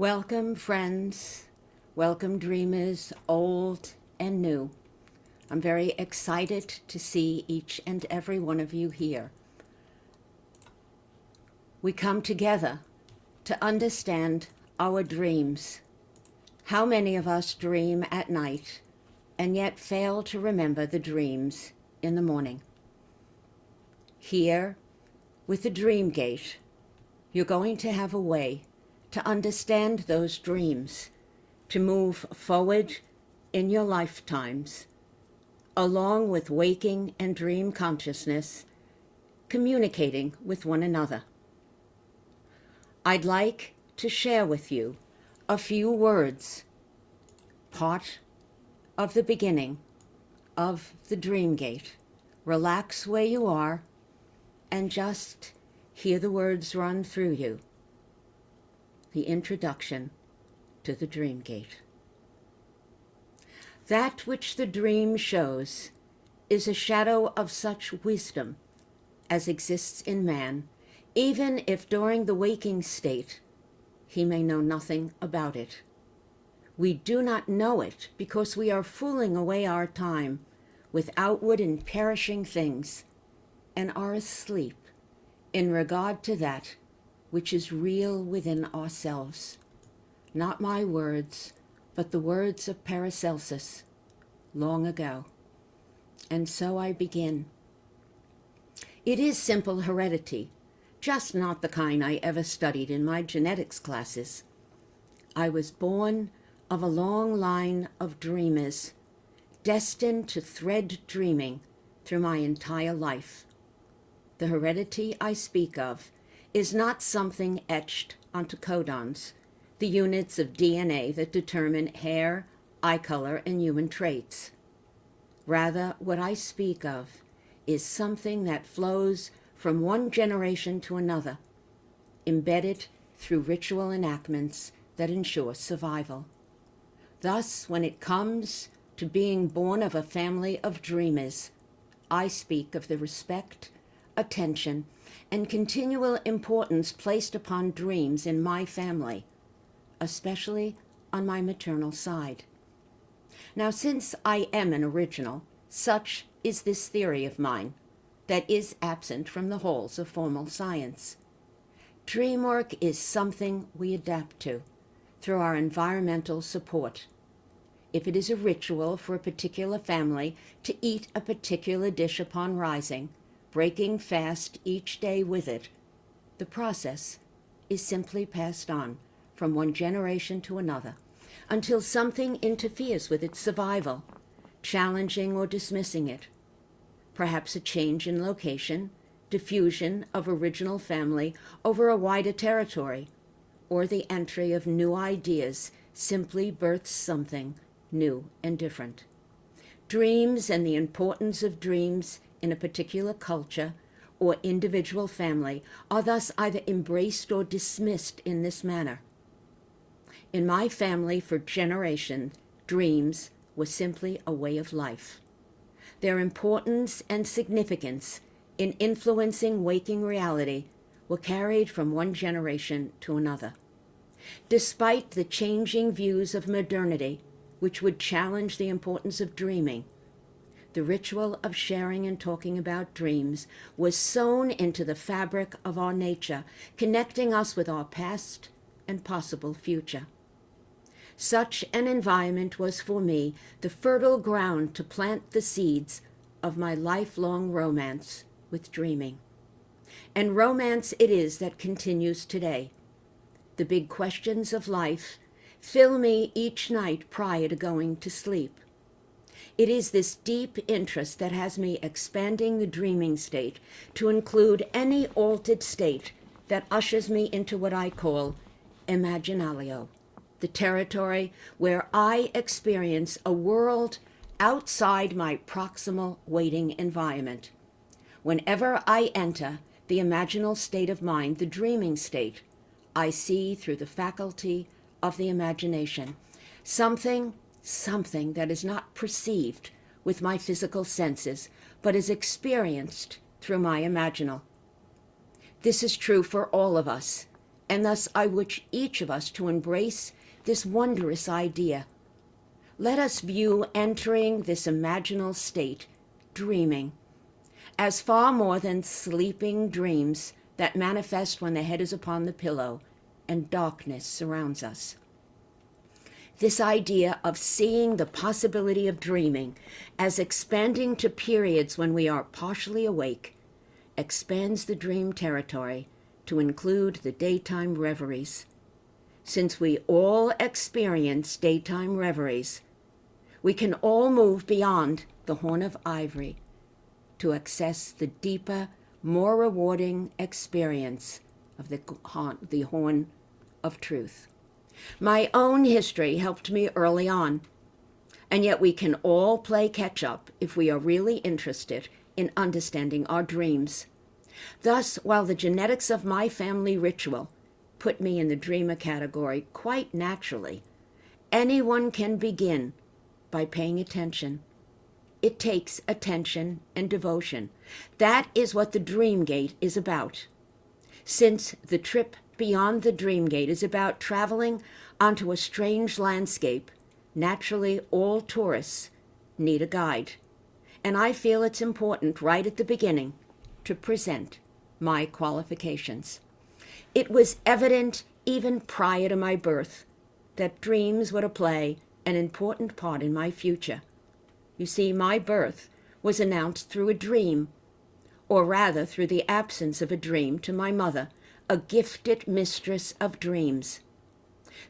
Welcome, friends. Welcome, dreamers, old and new. I'm very excited to see each and every one of you here. We come together to understand our dreams. How many of us dream at night and yet fail to remember the dreams in the morning? Here, with the Dream Gate, you're going to have a way to understand those dreams, to move forward in your lifetimes, along with waking and dream consciousness, communicating with one another. I'd like to share with you a few words, part of the beginning of the Dream Gate. Relax where you are and just hear the words run through you. The introduction to the Dream Gate. That which the dream shows is a shadow of such wisdom as exists in man, even if during the waking state he may know nothing about it. We do not know it because we are fooling away our time with outward and perishing things and are asleep in regard to that which is real within ourselves. Not my words, but the words of Paracelsus long ago. And so I begin. It is simple heredity, just not the kind I ever studied in my genetics classes. I was born of a long line of dreamers, destined to thread dreaming through my entire life. The heredity I speak of is not something etched onto codons, the units of DNA that determine hair, eye color, and human traits. Rather, what I speak of is something that flows from one generation to another, embedded through ritual enactments that ensure survival. Thus, when it comes to being born of a family of dreamers, I speak of the respect, attention, and continual importance placed upon dreams in my family, especially on my maternal side. Now, since I am an original, such is this theory of mine that is absent from the halls of formal science. Dream work is something we adapt to through our environmental support. If it is a ritual for a particular family to eat a particular dish upon rising, breaking fast each day with it, the process is simply passed on from one generation to another until something interferes with its survival, challenging or dismissing it. Perhaps a change in location, diffusion of original family over a wider territory, or the entry of new ideas simply births something new and different. Dreams and the importance of dreams in a particular culture or individual family are thus either embraced or dismissed in this manner. In my family for generations, dreams were simply a way of life. Their importance and significance in influencing waking reality were carried from one generation to another. Despite the changing views of modernity, which would challenge the importance of dreaming, the ritual of sharing and talking about dreams was sewn into the fabric of our nature, connecting us with our past and possible future. Such an environment was for me the fertile ground to plant the seeds of my lifelong romance with dreaming. And romance it is that continues today. The big questions of life fill me each night prior to going to sleep. It is this deep interest that has me expanding the dreaming state to include any altered state that ushers me into what I call imaginario, the territory where I experience a world outside my proximal waiting environment. Whenever I enter the imaginal state of mind, the dreaming state, I see through the faculty of the imagination something that is not perceived with my physical senses, but is experienced through my imaginal. This is true for all of us, and thus I wish each of us to embrace this wondrous idea. Let us view entering this imaginal state, dreaming, as far more than sleeping dreams that manifest when the head is upon the pillow and darkness surrounds us. This idea of seeing the possibility of dreaming as expanding to periods when we are partially awake expands the dream territory to include the daytime reveries. Since we all experience daytime reveries, we can all move beyond the horn of ivory to access the deeper, more rewarding experience of the horn of truth. My own history helped me early on, and yet we can all play catch-up if we are really interested in understanding our dreams. Thus, while the genetics of my family ritual put me in the dreamer category quite naturally, anyone can begin by paying attention. It takes attention and devotion. That is what the Dream Gate is about. Since the trip beyond the Dream Gate is about traveling onto a strange landscape, naturally all tourists need a guide. And I feel it's important right at the beginning to present my qualifications. It was evident even prior to my birth that dreams were to play an important part in my future. You see, my birth was announced through a dream, or rather through the absence of a dream, to my mother, a gifted mistress of dreams.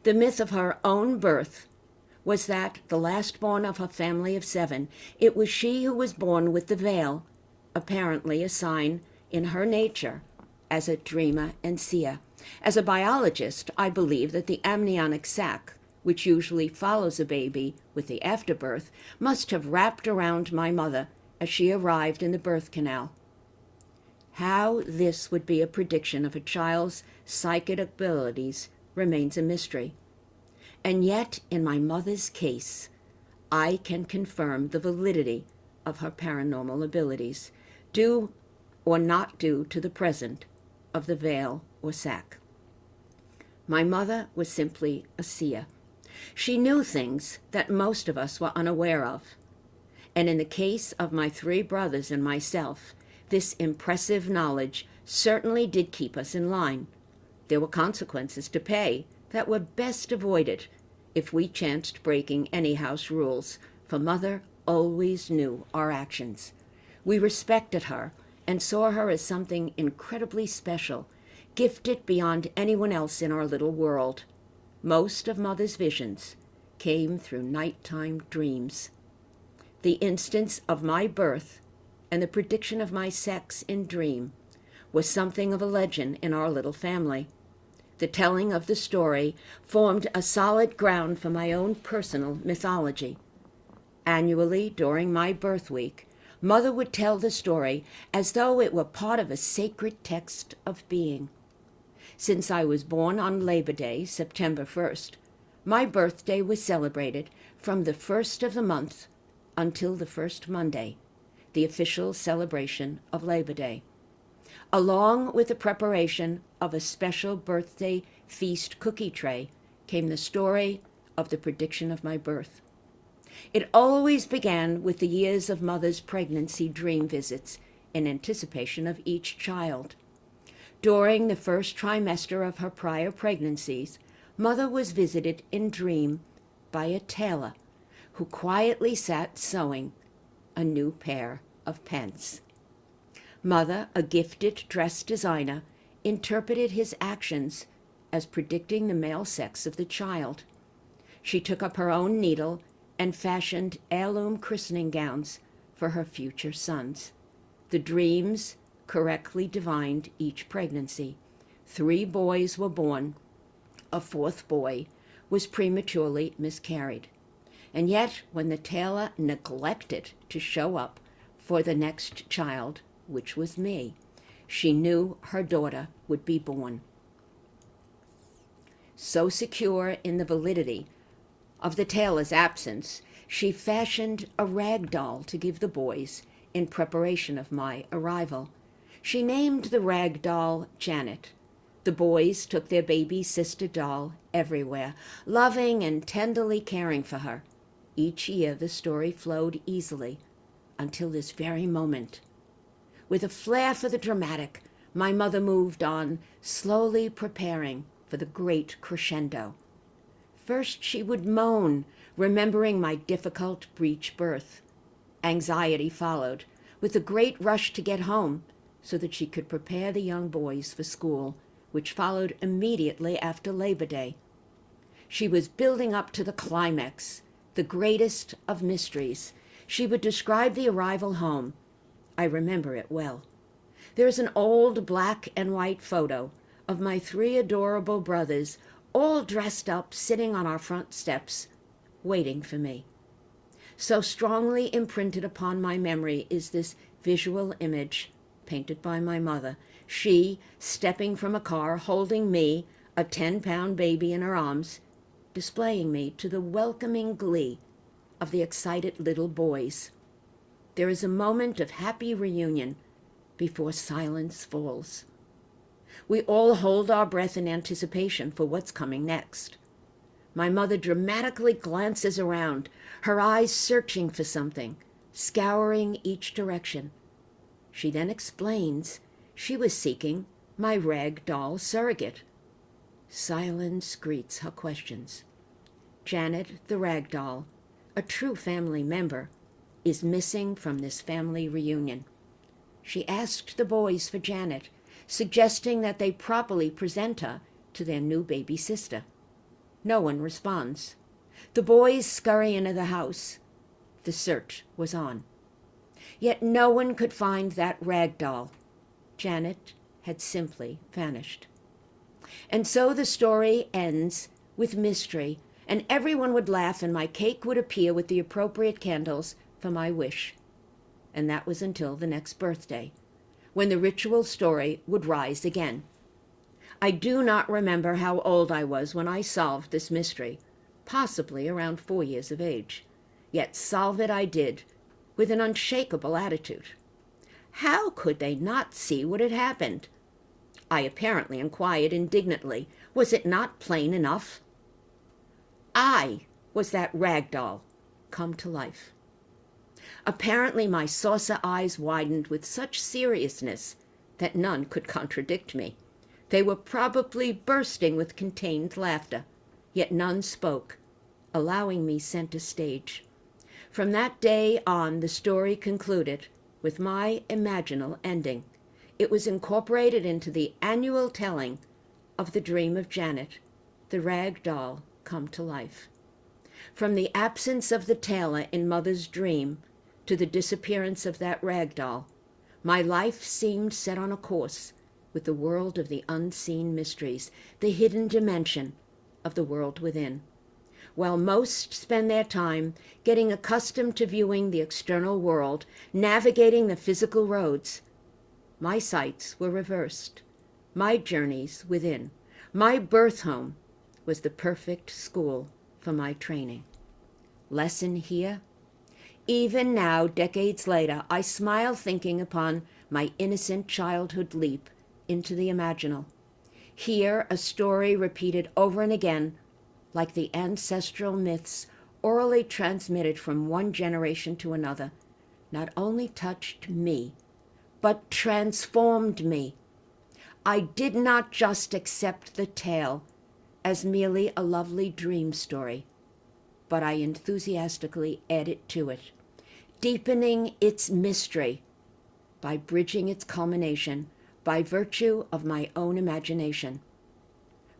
The myth of her own birth was that, the last born of her family of 7, it was she who was born with the veil, apparently a sign in her nature as a dreamer and seer. As a biologist, I believe that the amniotic sac, which usually follows a baby with the afterbirth, must have wrapped around my mother as she arrived in the birth canal. How this would be a prediction of a child's psychic abilities remains a mystery. And yet, in my mother's case, I can confirm the validity of her paranormal abilities, due or not due to the presence of the veil or sac. My mother was simply a seer. She knew things that most of us were unaware of. And in the case of my 3 brothers and myself, this impressive knowledge certainly did keep us in line. There were consequences to pay that were best avoided if we chanced breaking any house rules, for Mother always knew our actions. We respected her and saw her as something incredibly special, gifted beyond anyone else in our little world. Most of Mother's visions came through nighttime dreams. The instance of my birth and the prediction of my sex in dream was something of a legend in our little family. The telling of the story formed a solid ground for my own personal mythology. Annually, during my birth week, Mother would tell the story as though it were part of a sacred text of being. Since I was born on Labor Day, September 1st, my birthday was celebrated from the 1st of the month until the first Monday, the official celebration of Labor Day. Along with the preparation of a special birthday feast cookie tray came the story of the prediction of my birth. It always began with the years of Mother's pregnancy dream visits in anticipation of each child. During the first trimester of her prior pregnancies, Mother was visited in dream by a tailor who quietly sat sewing a new pair of pants. Mother, a gifted dress designer, interpreted his actions as predicting the male sex of the child. She took up her own needle and fashioned heirloom christening gowns for her future sons. The dreams correctly divined each pregnancy. 3 boys were born. A 4th boy was prematurely miscarried. And yet, when the tailor neglected to show up for the next child, which was me, she knew her daughter would be born. So secure in the validity of the tailor's absence, she fashioned a rag doll to give the boys in preparation of my arrival. She named the rag doll Janet, The boys took their baby sister doll everywhere, loving and tenderly caring for her. Each year the story flowed easily until this very moment. With a flair for the dramatic, my mother moved on, slowly preparing for the great crescendo. First she would moan, remembering my difficult breech birth. Anxiety followed, with a great rush to get home so that she could prepare the young boys for school, which followed immediately after Labor Day. She was building up to the climax, the greatest of mysteries. She would describe the arrival home. I remember it well. There is an old black and white photo of my 3 adorable brothers, all dressed up, sitting on our front steps, waiting for me. So strongly imprinted upon my memory is this visual image, painted by my mother, she stepping from a car, holding me, a 10-pound baby in her arms, displaying me to the welcoming glee of the excited little boys. There is a moment of happy reunion before silence falls. We all hold our breath in anticipation for what's coming next. My mother dramatically glances around, her eyes searching for something, scouring each direction. She then explains she was seeking my rag doll surrogate. Silence greets her questions. Janet, the rag doll, a true family member, is missing from this family reunion. She asked the boys for Janet, suggesting that they properly present her to their new baby sister. No one responds. The boys scurry into the house. The search was on. Yet no one could find that rag doll. Janet had simply vanished. And so the story ends with mystery, and everyone would laugh and my cake would appear with the appropriate candles for my wish. And that was until the next birthday, when the ritual story would rise again. I do not remember how old I was when I solved this mystery, possibly around 4 years of age. Yet solve it I did, with an unshakable attitude. How could they not see what had happened? I apparently inquired indignantly, was it not plain enough? I was that rag doll come to life. Apparently my saucer eyes widened with such seriousness that none could contradict me. They were probably bursting with contained laughter, yet none spoke, allowing me center stage. From that day on, the story concluded with my imaginal ending. It was incorporated into the annual telling of the dream of Janet, the rag doll come to life. From the absence of the tailor in Mother's dream to the disappearance of that rag doll, my life seemed set on a course with the world of the unseen mysteries, the hidden dimension of the world within. While most spend their time getting accustomed to viewing the external world, navigating the physical roads, my sights were reversed. My journeys within, my birth home, was the perfect school for my training. Lesson here? Even now, decades later, I smile thinking upon my innocent childhood leap into the imaginal. Here, a story repeated over and again, like the ancestral myths orally transmitted from one generation to another, not only touched me, but transformed me. I did not just accept the tale as merely a lovely dream story, but I enthusiastically added to it, deepening its mystery by bridging its culmination by virtue of my own imagination.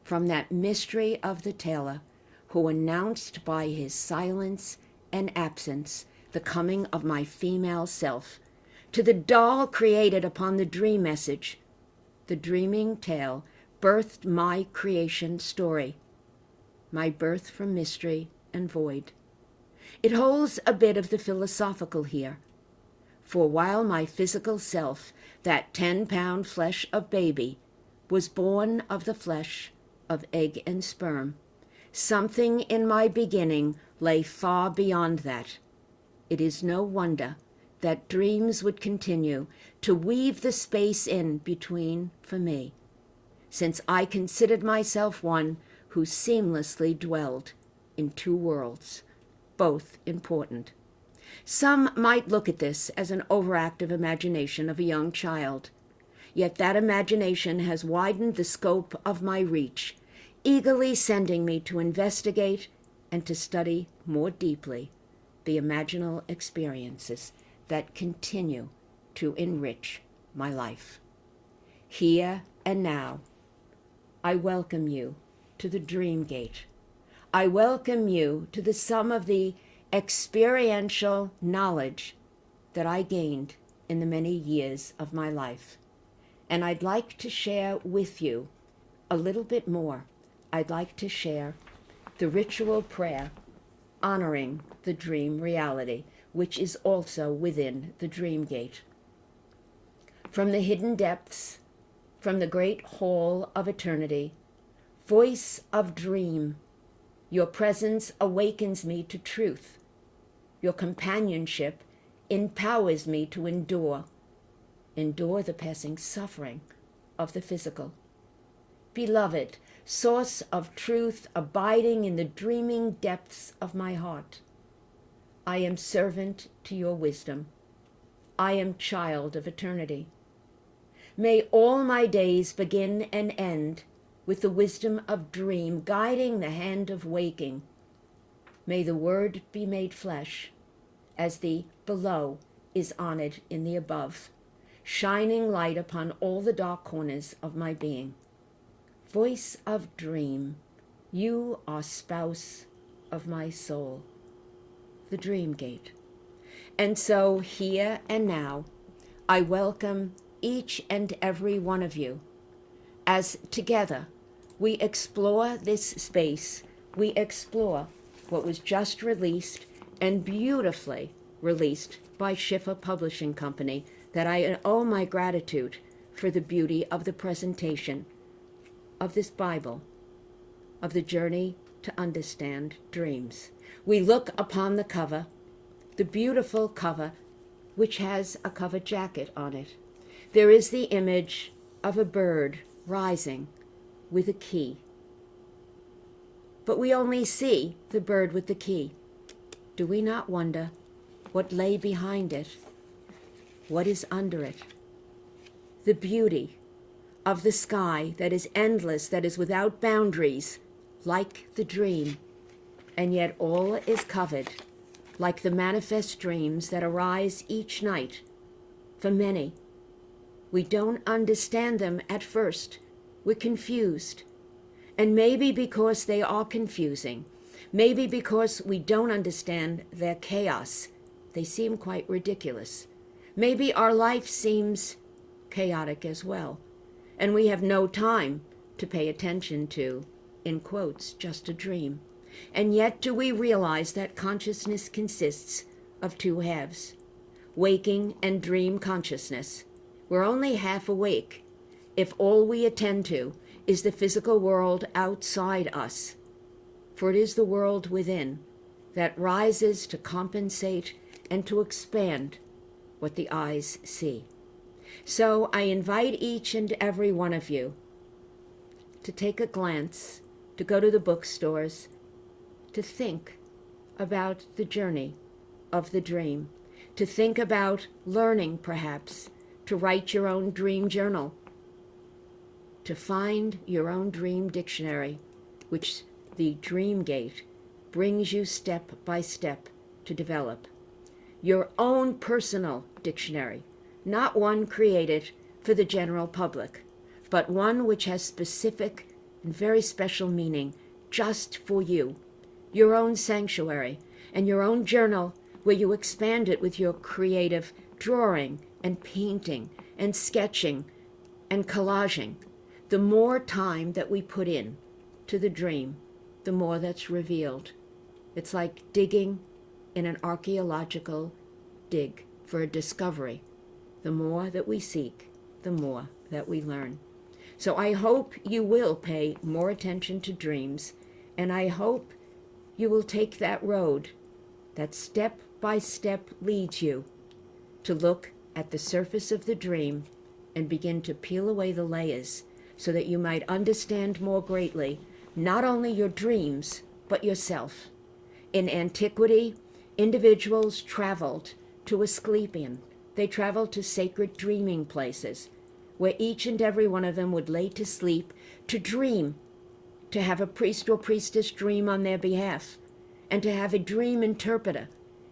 From that mystery of the tailor who announced by his silence and absence the coming of my female self, to the doll created upon the dream message, the dreaming tale birthed my creation story, my birth from mystery and void. It holds a bit of the philosophical here, for while my physical self, that 10-pound flesh of baby, was born of the flesh of egg and sperm, something in my beginning lay far beyond that. It is no wonder that dreams would continue to weave the space in between for me, since I considered myself one who seamlessly dwelled in two worlds, both important. Some might look at this as an overactive imagination of a young child, yet that imagination has widened the scope of my reach, eagerly sending me to investigate and to study more deeply the imaginal experiences that continue to enrich my life. Here and now, I welcome you to the Dream Gate. I welcome you to the sum of the experiential knowledge that I gained in the many years of my life. And I'd like to share with you a little bit more. I'd like to share the ritual prayer honoring the dream reality, which is also within the Dream Gate. From the hidden depths, from the great hall of eternity, voice of dream, your presence awakens me to truth. Your companionship empowers me to endure the passing suffering of the physical. Beloved, source of truth abiding in the dreaming depths of my heart, I am servant to your wisdom. I am child of eternity. May all my days begin and end with the wisdom of dream guiding the hand of waking. May the word be made flesh, as the below is honored in the above, shining light upon all the dark corners of my being. Voice of dream, you are spouse of my soul. The Dream Gate. And so here and now, I welcome each and every one of you as together we explore this space, we explore what was just released and beautifully released by Schiffer Publishing Company, that I owe my gratitude for the beauty of the presentation of this Bible, of the journey to understand dreams. We look upon the cover, the beautiful cover, which has a cover jacket on it. There is the image of a bird rising with a key. But we only see the bird with the key. Do we not wonder what lay behind it? What is under it? The beauty of the sky that is endless, that is without boundaries, like the dream, and yet all is covered, like the manifest dreams that arise each night. For many, we don't understand them at first. We're confused. And maybe because they are confusing, maybe because we don't understand their chaos, they seem quite ridiculous. Maybe our life seems chaotic as well, and we have no time to pay attention to, in quotes, just a dream. And yet do we realize that consciousness consists of two halves, waking and dream consciousness. We're only half awake if all we attend to is the physical world outside us, for it is the world within that rises to compensate and to expand what the eyes see. So I invite each and every one of you to take a glance, to go to the bookstores, to think about the journey of the dream, to think about learning perhaps, to write your own dream journal, to find your own dream dictionary, which the Dream Gate brings you step by step to develop. Your own personal dictionary, not one created for the general public, but one which has specific and very special meaning just for you. Your own sanctuary and your own journal where you expand it with your creative drawing and painting and sketching and collaging. The more time that we put in to the dream, the more that's revealed. It's like digging in an archaeological dig for a discovery. The more that we seek, the more that we learn. So I hope you will pay more attention to dreams, and I hope you will take that road that step by step leads you to look at the surface of the dream and begin to peel away the layers so that you might understand more greatly not only your dreams, but yourself. In antiquity, individuals traveled to Asclepion. They traveled to sacred dreaming places, where each and every one of them would lay to sleep to dream, to have a priest or priestess dream on their behalf, and to have a dream interpreter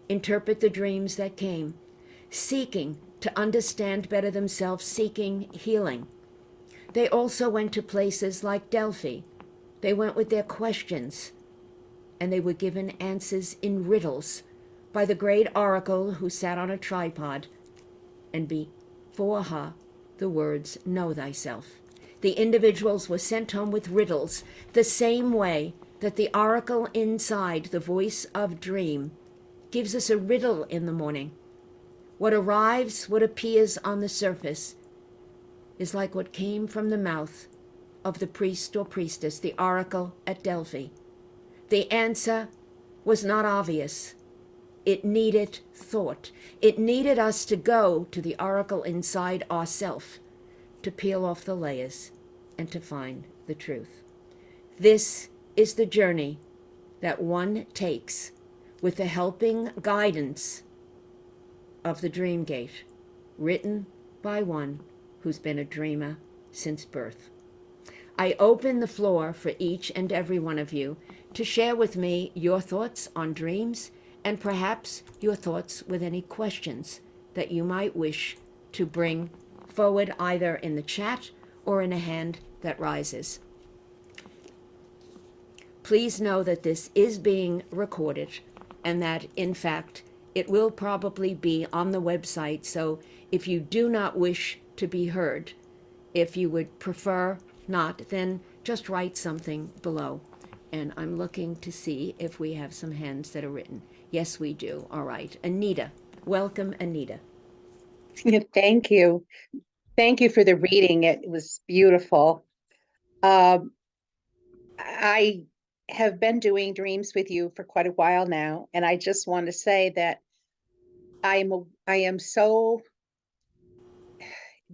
interpret the dreams that came, seeking to understand better themselves, seeking healing. They also went to places like Delphi. They went with their questions, and they were given answers in riddles by the great oracle who sat on a tripod, and before her the words, "Know thyself." The individuals were sent home with riddles, the same way that the oracle inside the voice of dream gives us a riddle in the morning. What arrives, what appears on the surface, is like what came from the mouth of the priest or priestess, the oracle at Delphi. The answer was not obvious. It needed thought. It needed us to go to the oracle inside ourselves to peel off the layers and to find the truth. This is the journey that one takes with the helping guidance of the Dream Gate, written by one who's been a dreamer since birth. I open the floor for each and every one of you to share with me your thoughts on dreams, and perhaps your thoughts with any questions that you might wish to bring forward either in the chat or in a hand that rises. Please know that this is being recorded and that, in fact, it will probably be on the website. So if you do not wish to be heard, if you would prefer not, then just write something below. And I'm looking to see if we have some hands that are written. Yes, we do. All right. Anita. Welcome, Anita. Thank you. Thank you for the reading. It was beautiful. I have been doing dreams with you for quite a while now, and I just want to say that I am so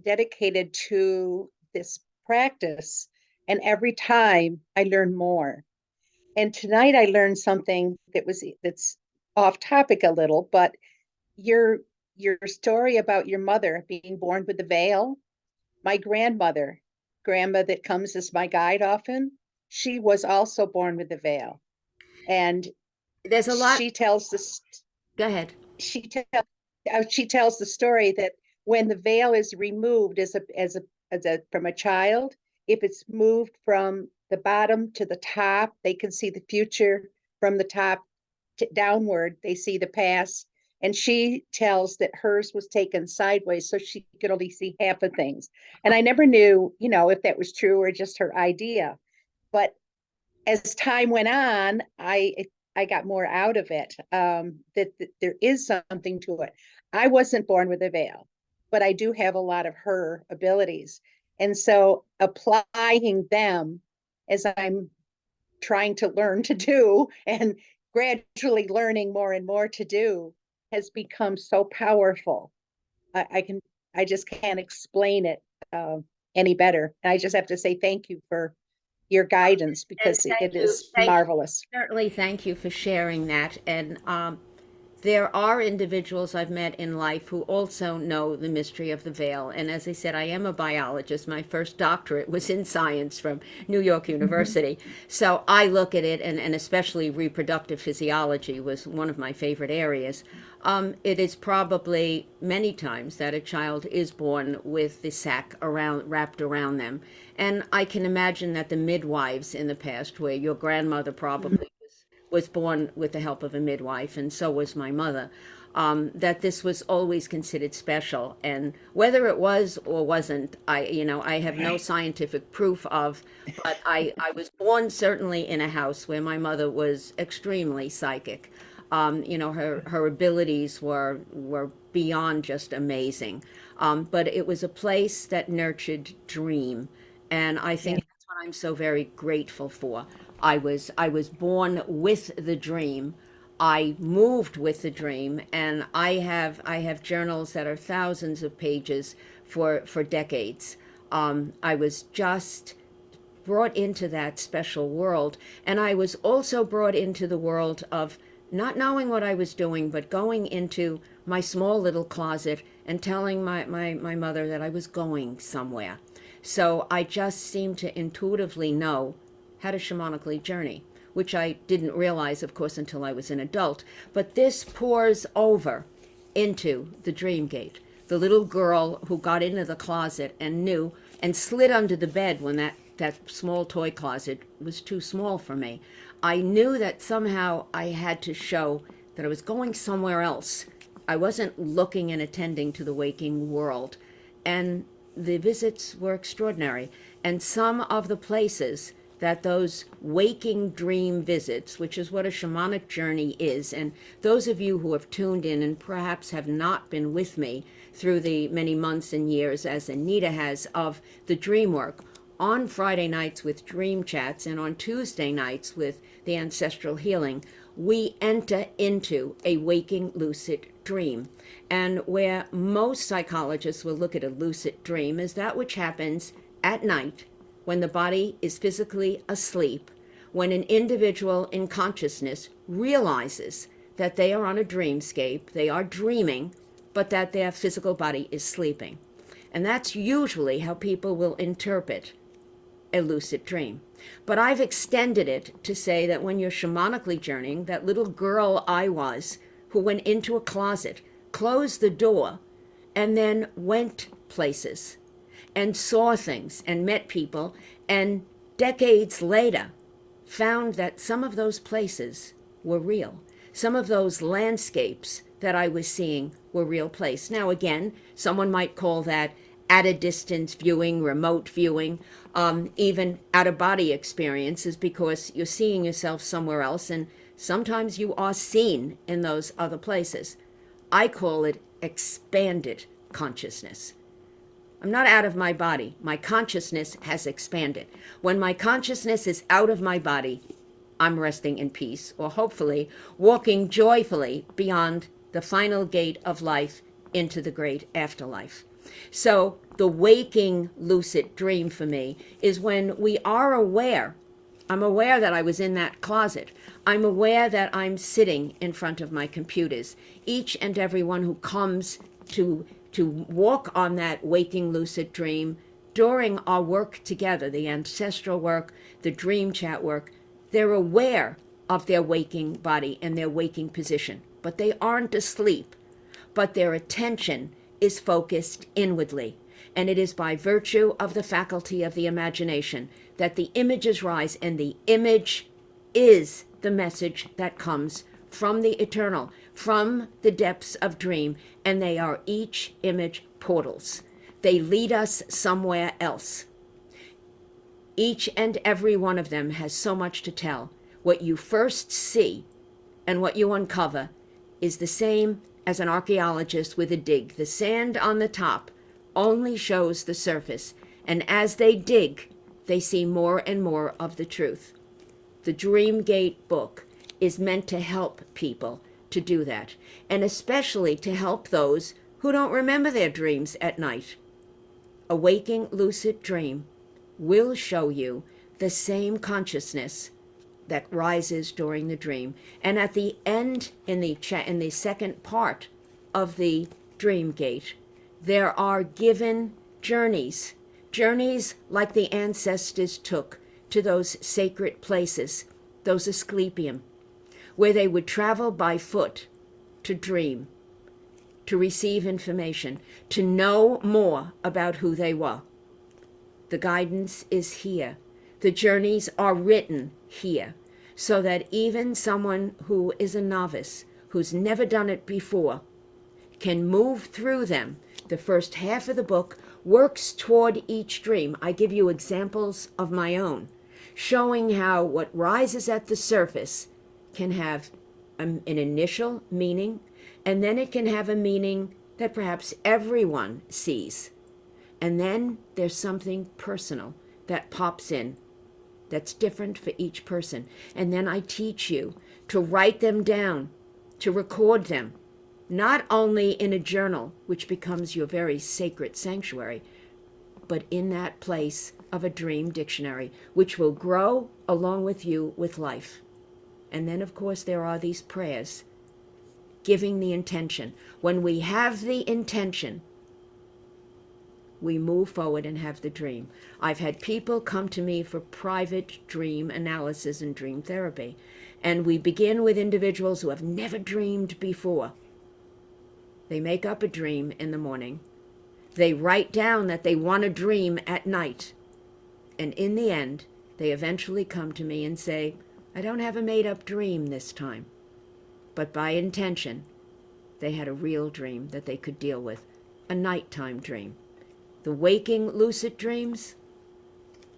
dedicated to this practice, and every time I learn more. And tonight I learned something that's off topic a little, but your story about your mother being born with a veil. My grandma that comes as my guide often, she was also born with a veil. And There's a lot. she tells this Go ahead. she tells the story that when the veil is removed from a child, if it's moved from the bottom to the top, they can see the future. From the top downward, they see the past. And she tells that hers was taken sideways, so she could only see half of things. And I never knew, if that was true or just her idea. But as time went on, I got more out of it. That there is something to it. I wasn't born with a veil, but I do have a lot of her abilities, and so applying them as I'm trying to learn to do, and gradually learning more and more to do, has become so powerful. I just can't explain it any better. And I just have to say thank you for your guidance, because it is marvelous. Certainly, thank you for sharing that. And there are individuals I've met in life who also know the mystery of the veil. And as I said, I am a biologist. My first doctorate was in science from New York University. So I look at it, and especially reproductive physiology was one of my favorite areas. It is probably many times that a child is born with the sac wrapped around them. And I can imagine that the midwives in the past, where your grandmother probably was born with the help of a midwife, and so was my mother, that this was always considered special. And whether it was or wasn't, I have no scientific proof of, but I was born certainly in a house where my mother was extremely psychic. Her abilities were beyond just amazing. But it was a place that nurtured dream. And I think that's what I'm so very grateful for. I was born with the dream. I moved with the dream, and I have journals that are thousands of pages for decades. I was just brought into that special world. And I was also brought into the world of not knowing what I was doing, but going into my small little closet and telling my mother that I was going somewhere. So I just seemed to intuitively know how to shamanically journey, which I didn't realize, of course, until I was an adult. But this pours over into the dream gate. The little girl who got into the closet and knew and slid under the bed when that small toy closet was too small for me. I knew that somehow I had to show that I was going somewhere else. I wasn't looking and attending to the waking world. And the visits were extraordinary. And some of the places that those waking dream visits, which is what a shamanic journey is, and those of you who have tuned in and perhaps have not been with me through the many months and years, as Anita has, of the dream work, on Friday nights with dream chats and on Tuesday nights with the ancestral healing, we enter into a waking lucid dream. And where most psychologists will look at a lucid dream is that which happens at night when the body is physically asleep, when an individual in consciousness realizes that they are on a dreamscape, they are dreaming, but that their physical body is sleeping. And that's usually how people will interpret a lucid dream. But I've extended it to say that when you're shamanically journeying, that little girl I was who went into a closet, closed the door, and then went places and saw things and met people, and decades later found that some of those places were real. Some of those landscapes that I was seeing were real place. Now again, someone might call that at a distance viewing, remote viewing, even out-of-body experiences, because you're seeing yourself somewhere else, and sometimes you are seen in those other places. I call it expanded consciousness. I'm not out of my body. My consciousness has expanded. When my consciousness is out of my body, I'm resting in peace, or hopefully walking joyfully beyond the final gate of life into the great afterlife. So the waking lucid dream for me is when we are aware. I'm aware that I was in that closet. I'm aware that I'm sitting in front of my computers. Each and every one who comes to walk on that waking lucid dream during our work together, the ancestral work, the dream chat work, they're aware of their waking body and their waking position, but they aren't asleep, but their attention is focused inwardly. And it is by virtue of the faculty of the imagination that the images rise, and the image is the message that comes from the eternal, from the depths of dream, and they are each image portals. They lead us somewhere else. Each and every one of them has so much to tell. What you first see and what you uncover is the same as an archaeologist with a dig. The sand on the top only shows the surface, and as they dig, they see more and more of the truth. The Dream Gate book is meant to help people to do that, and especially to help those who don't remember their dreams at night. A waking lucid dream will show you the same consciousness that rises during the dream. And at the end, in the second part of the Dream Gate, there are given journeys like the ancestors took to those sacred places, those Asclepium, where they would travel by foot to dream, to receive information, to know more about who they were. The guidance is here. The journeys are written here, so that even someone who is a novice, who's never done it before, can move through them. The first half of the book works toward each dream. I give you examples of my own, showing how what rises at the surface can have an initial meaning, and then it can have a meaning that perhaps everyone sees. And then there's something personal that pops in that's different for each person. And then I teach you to write them down, to record them, not only in a journal, which becomes your very sacred sanctuary, but in that place of a dream dictionary, which will grow along with you with life. And then, of course, there are these prayers, giving the intention. When we have the intention, we move forward and have the dream. I've had people come to me for private dream analysis and dream therapy. And we begin with individuals who have never dreamed before. They make up a dream in the morning. They write down that they want to dream at night. And in the end, they eventually come to me and say, I don't have a made-up dream this time. But by intention, they had a real dream that they could deal with, a nighttime dream. The waking lucid dreams,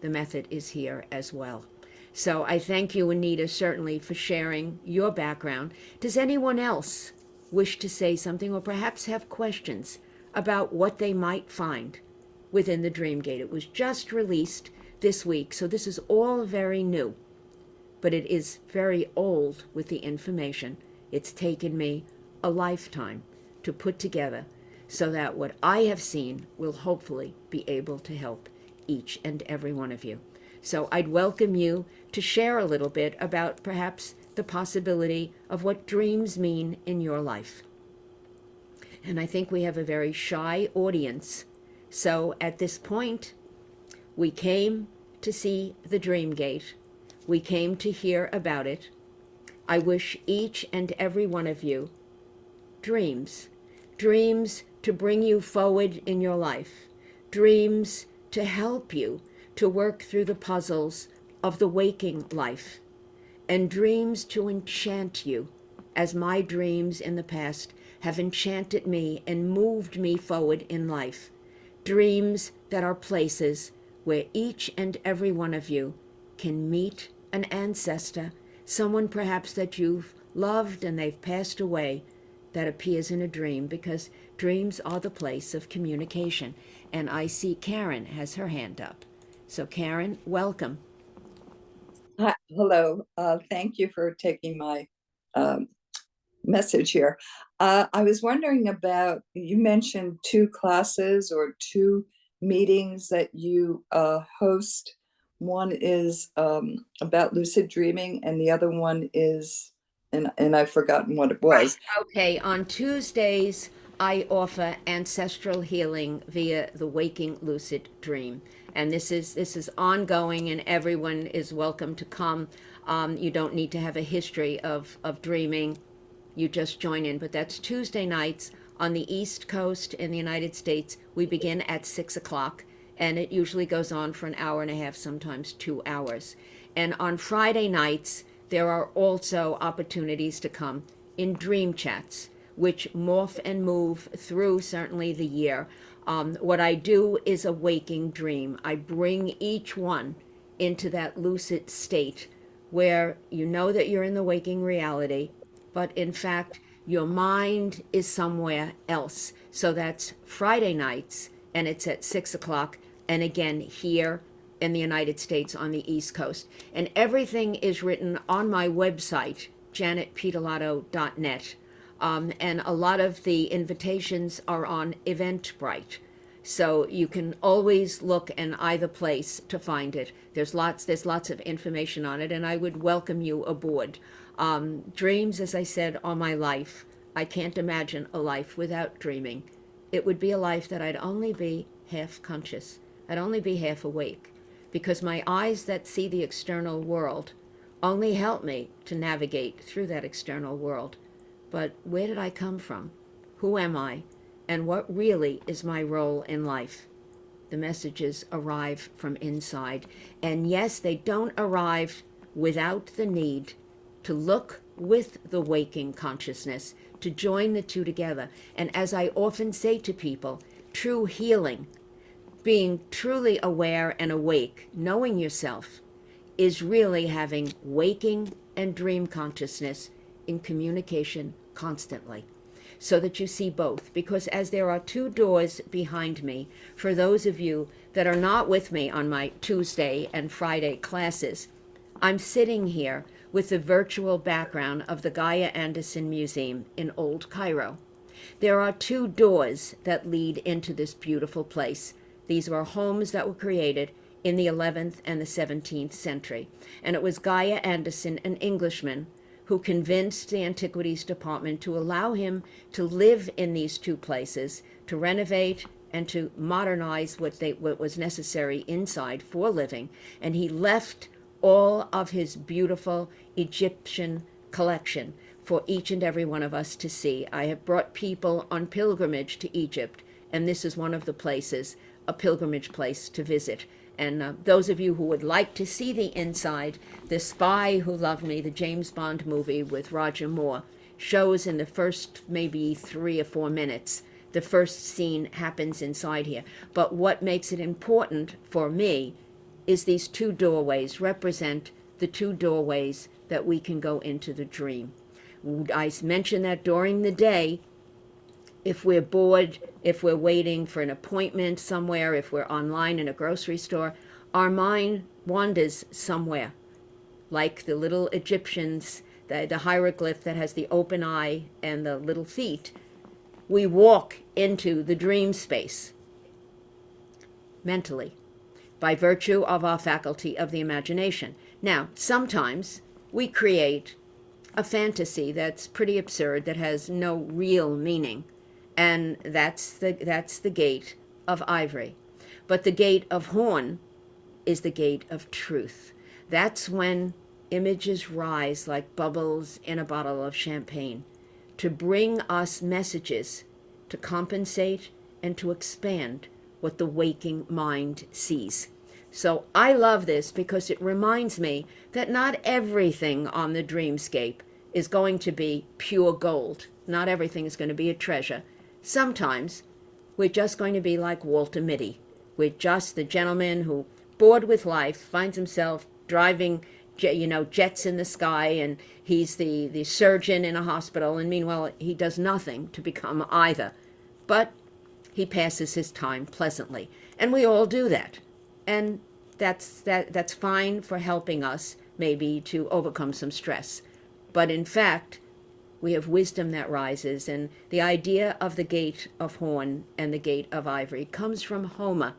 the method is here as well. So I thank you, Anita, certainly for sharing your background. Does anyone else wish to say something or perhaps have questions about what they might find within the Dreamgate? It was just released this week, so this is all very new, but it is very old with the information. It's taken me a lifetime to put together so that what I have seen will hopefully be able to help each and every one of you. So I'd welcome you to share a little bit about perhaps the possibility of what dreams mean in your life. And I think we have a very shy audience. So at this point, we came to see the Dreamgate. We came to hear about it. I wish each and every one of you dreams. Dreams to bring you forward in your life. Dreams to help you to work through the puzzles of the waking life. And dreams to enchant you, as my dreams in the past have enchanted me and moved me forward in life. Dreams that are places where each and every one of you can meet an ancestor, someone perhaps that you've loved and they've passed away, that appears in a dream, because dreams are the place of communication. And I see Karen has her hand up. So Karen, welcome. Hi, hello. Thank you for taking my message here. I was wondering about, you mentioned 2 classes or 2 meetings that you host. One is about lucid dreaming, and the other one is, and I've forgotten what it was. Okay, on Tuesdays, I offer ancestral healing via the waking lucid dream. And this is ongoing, and everyone is welcome to come. You don't need to have a history of dreaming. You just join in. But that's Tuesday nights on the East Coast in the United States. We begin at 6 o'clock, and it usually goes on for an hour and a half, sometimes 2 hours. And on Friday nights, there are also opportunities to come in dream chats, which morph and move through certainly the year. What I do is a waking dream. I bring each one into that lucid state where you know that you're in the waking reality, but in fact, your mind is somewhere else. So that's Friday nights, and it's at 6 o'clock, and again here in the United States on the East Coast. And everything is written on my website, janetpitolato.net. And a lot of the invitations are on Eventbrite. So you can always look in either place to find it. There's lots of information on it, and I would welcome you aboard. Dreams, as I said, are my life. I can't imagine a life without dreaming. It would be a life that I'd only be half conscious. I'd only be half awake, because my eyes that see the external world only help me to navigate through that external world. But where did I come from? Who am I? And what really is my role in life? The messages arrive from inside. And yes, they don't arrive without the need to look with the waking consciousness, to join the two together. And as I often say to people, true healing, being truly aware and awake, knowing yourself, is really having waking and dream consciousness in communication constantly, so that you see both. Because as there are 2 doors behind me, for those of you that are not with me on my Tuesday and Friday classes, I'm sitting here with the virtual background of the Gaia Anderson Museum in Old Cairo. There are 2 doors that lead into this beautiful place. These were homes that were created in the 11th and the 17th century. And it was Gaia Anderson, an Englishman, who convinced the Antiquities Department to allow him to live in these two places, to renovate and to modernize what was necessary inside for living. And he left all of his beautiful Egyptian collection for each and every one of us to see. I have brought people on pilgrimage to Egypt, and this is one of the places, a pilgrimage place to visit. And those of you who would like to see the inside, The Spy Who Loved Me, the James Bond movie with Roger Moore, shows in the first maybe 3 or 4 minutes. The first scene happens inside here. But what makes it important for me is these two doorways represent the two doorways that we can go into the dream. I mentioned that during the day, if we're bored, if we're waiting for an appointment somewhere, if we're online in a grocery store, our mind wanders somewhere. Like the little Egyptians, the hieroglyph that has the open eye and the little feet, we walk into the dream space mentally by virtue of our faculty of the imagination. Now, sometimes we create a fantasy that's pretty absurd, that has no real meaning. And that's the gate of ivory. But the gate of horn is the gate of truth. That's when images rise like bubbles in a bottle of champagne to bring us messages to compensate and to expand what the waking mind sees. So I love this because it reminds me that not everything on the dreamscape is going to be pure gold. Not everything is going to be a treasure. Sometimes we're just going to be like Walter Mitty. We're just the gentleman who, bored with life, finds himself driving, jets in the sky, and he's the surgeon in a hospital, and meanwhile he does nothing to become either. But he passes his time pleasantly. And we all do that. And that's fine for helping us maybe to overcome some stress. But in fact, we have wisdom that rises, and the idea of the gate of horn and the gate of ivory comes from Homer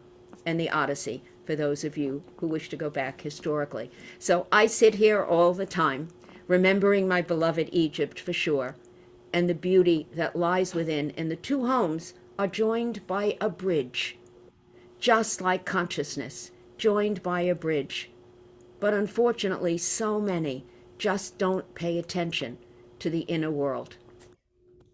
and the Odyssey, for those of you who wish to go back historically. So I sit here all the time, remembering my beloved Egypt for sure, and the beauty that lies within, and the two homes are joined by a bridge, just like consciousness, joined by a bridge. But unfortunately, so many just don't pay attention to the inner world.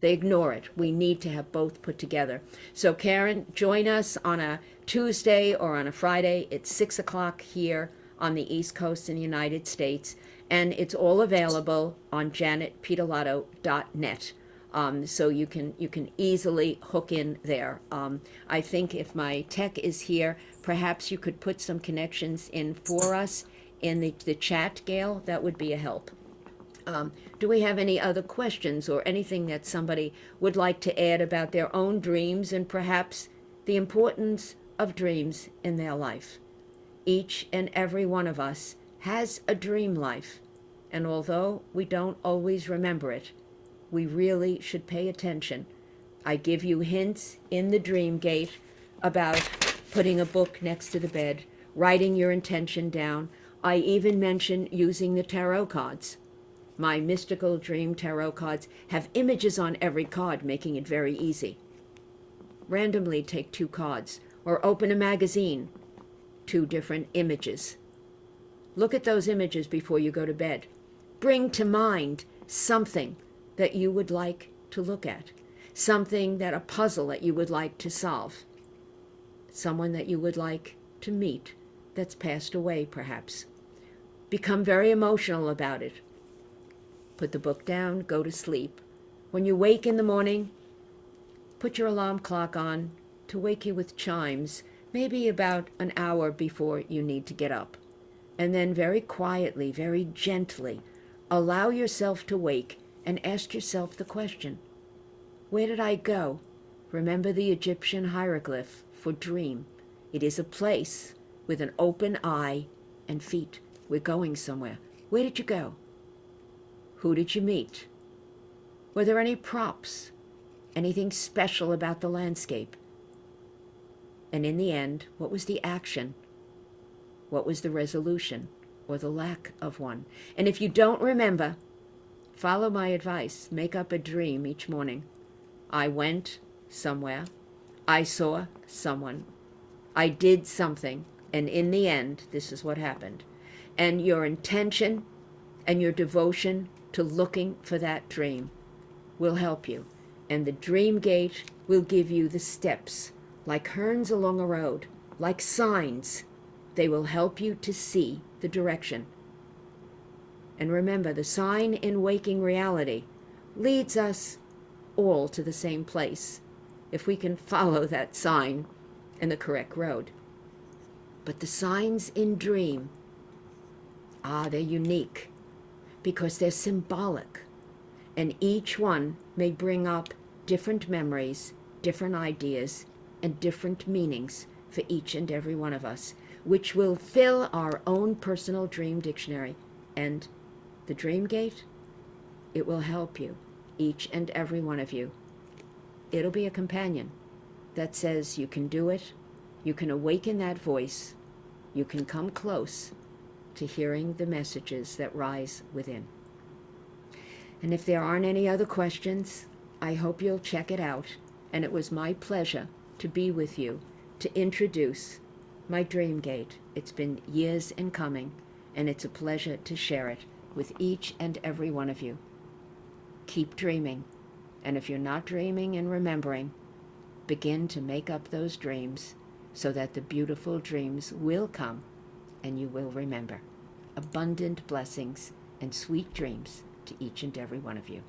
They ignore it. We need to have both put together. So Karen, join us on a Tuesday or on a Friday. It's 6 o'clock here on the East Coast in the United States, and it's all available on janetpitalato.net. So you can easily hook in there. I think if my tech is here, perhaps you could put some connections in for us in the chat, Gail. That would be a help. Do we have any other questions or anything that somebody would like to add about their own dreams and perhaps the importance of dreams in their life? Each and every one of us has a dream life, and although we don't always remember it, we really should pay attention. I give you hints in the dream gate about putting a book next to the bed, writing your intention down. I even mention using the tarot cards. My mystical dream tarot cards have images on every card, making it very easy. Randomly take 2 cards, or open a magazine, 2 different images. Look at those images before you go to bed. Bring to mind something that you would like to look at, a puzzle that you would like to solve, someone that you would like to meet that's passed away perhaps. Become very emotional about it. Put the book down, go to sleep. When you wake in the morning, put your alarm clock on to wake you with chimes, maybe about an hour before you need to get up. And then very quietly, very gently, allow yourself to wake and ask yourself the question, where did I go? Remember the Egyptian hieroglyph for dream. It is a place with an open eye and feet. We're going somewhere. Where did you go? Who did you meet? Were there any props? Anything special about the landscape? And in the end, what was the action? What was the resolution or the lack of one? And if you don't remember, follow my advice. Make up a dream each morning. I went somewhere. I saw someone. I did something. And in the end, this is what happened. And your intention and your devotion to looking for that dream will help you. And the dream gate will give you the steps, like herns along a road, like signs. They will help you to see the direction. And remember, the sign in waking reality leads us all to the same place, if we can follow that sign in the correct road. But the signs in dream, they're unique because they're symbolic. And each one may bring up different memories, different ideas, and different meanings for each and every one of us, which will fill our own personal dream dictionary. And the dream gate, it will help you, each and every one of you. It'll be a companion that says you can do it, you can awaken that voice, you can come close to hearing the messages that rise within. And if there aren't any other questions, I hope you'll check it out. And it was my pleasure to be with you, to introduce my Dream Gate. It's been years in coming, and it's a pleasure to share it with each and every one of you. Keep dreaming. And if you're not dreaming and remembering, begin to make up those dreams so that the beautiful dreams will come and you will remember. Abundant blessings and sweet dreams to each and every one of you.